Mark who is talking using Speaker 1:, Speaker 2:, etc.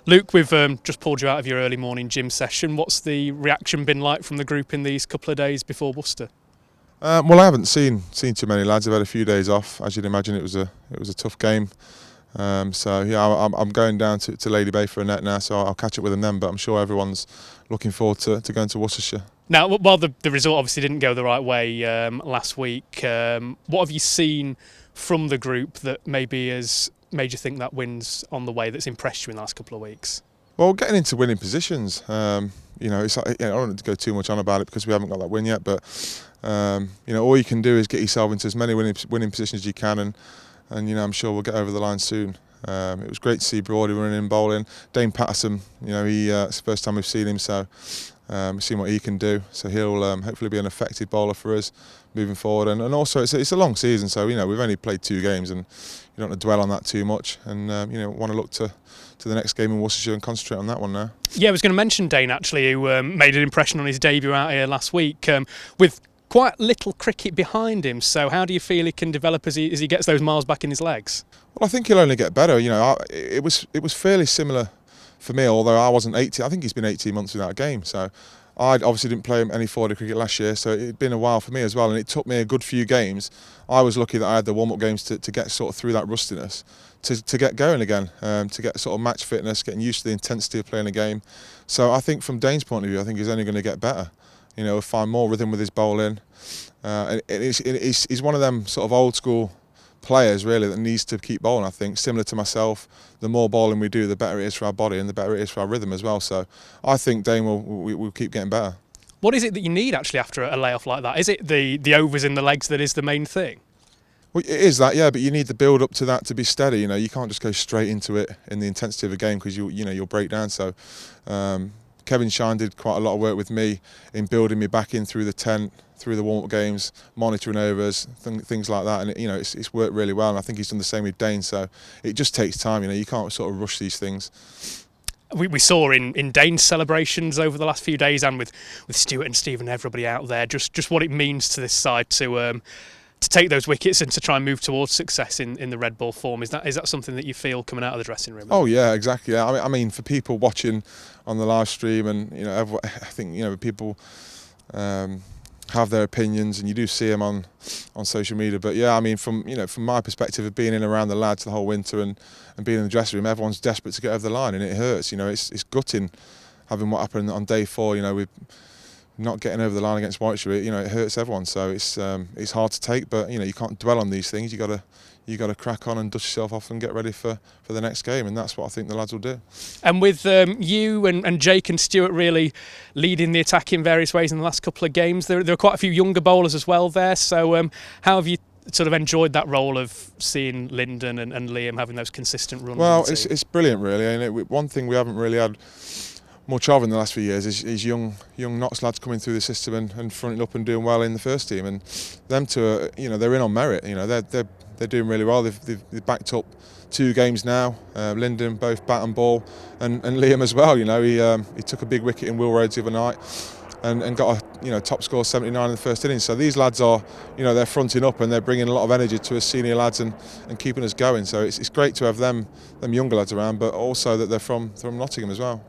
Speaker 1: Luke, we've just pulled you out of your early morning gym session. What's the reaction been like from the group in these couple of days before Worcester?
Speaker 2: Well, I haven't seen too many lads. I've had a few days off. As you'd imagine, it was a tough game. So yeah, I'm going down to Lady Bay for a net now, so I'll catch up with them then. But I'm sure everyone's looking forward to going to Worcestershire.
Speaker 1: Now, while the result obviously didn't go the right way last week, what have you seen from the group that maybe has made you think that win's on the way, that's impressed you in the last couple of weeks?
Speaker 2: Well, getting into winning positions, it's I don't want to go too much on about it because we haven't got that win yet. But all you can do is get yourself into as many winning positions as you can, and I'm sure we'll get over the line soon. It was great to see Brody running in bowling. Dane Patterson, it's the first time we've seen him, so we've seen what he can do. So he'll hopefully be an effective bowler for us moving forward. And also it's a long season, so we've only played 2 games, and you don't want to dwell on that too much. And want to look to the next game in Worcestershire and concentrate on that one now.
Speaker 1: Yeah, I was going to mention Dane actually, who made an impression on his debut out here last week with quite little cricket behind him. So how do you feel he can develop as he gets those miles back in his legs?
Speaker 2: Well, I think he'll only get better. It was fairly similar for me, although I wasn't 18. I think he's been 18 months without a game. So I obviously didn't play any 4-day cricket last year, so it'd been a while for me as well. And it took me a good few games. I was lucky that I had the warm-up games to get sort of through that rustiness, to get going again, to get sort of match fitness, getting used to the intensity of playing a game. So I think from Dane's point of view, I think he's only going to get better. He'll find more rhythm with his bowling. He's one of them sort of old school players really that needs to keep bowling. I think similar to myself, the more bowling we do, the better it is for our body and the better it is for our rhythm as well. So I think Dane will keep getting better. What
Speaker 1: is it that you need actually after a layoff like that? Is it the overs in the legs that is the main thing?
Speaker 2: Well, it is that, yeah, but you need the build up to that to be steady. You can't just go straight into it in the intensity of a game because you'll break down. So Kevin Shine did quite a lot of work with me in building me back in through the tent, through the warm-up games, monitoring overs, things like that, and it's worked really well. And I think he's done the same with Dane. So it just takes time. You can't sort of rush these things.
Speaker 1: We saw in Dane's celebrations over the last few days, and with Stuart and Stephen and everybody out there, just what it means to this side to take those wickets and to try and move towards success in the red ball form. Is that something that you feel coming out of the dressing room?
Speaker 2: Oh yeah, exactly. Yeah. I mean, for people watching on the live stream, and I think people have their opinions, and you do see them on social media. But yeah, I mean, from my perspective of being in and around the lads the whole winter and being in the dressing room, everyone's desperate to get over the line, and it hurts. It's gutting having what happened on day 4. With not getting over the line against Warwickshire, it hurts everyone. So it's hard to take, but you can't dwell on these things. You got to crack on and dust yourself off and get ready for the next game, and that's what I think the lads will do.
Speaker 1: And with you and Jake and Stuart really leading the attack in various ways in the last couple of games, there are quite a few younger bowlers as well there. So how have you sort of enjoyed that role of seeing Lyndon and Liam having those consistent runs?
Speaker 2: Well, it's brilliant really. One thing we haven't really had much of in the last few years is young Notts lads coming through the system and fronting up and doing well in the first team, and them two, they're in on merit. They're doing really well. They've backed up 2 games now. Lyndon both bat and ball, and Liam as well. He took a big wicket in Will Rhodes the other night, and got a top score 79 in the first innings. So these lads are they're fronting up and they're bringing a lot of energy to us senior lads and keeping us going. So it's great to have them younger lads around, but also that they're from Nottingham as well.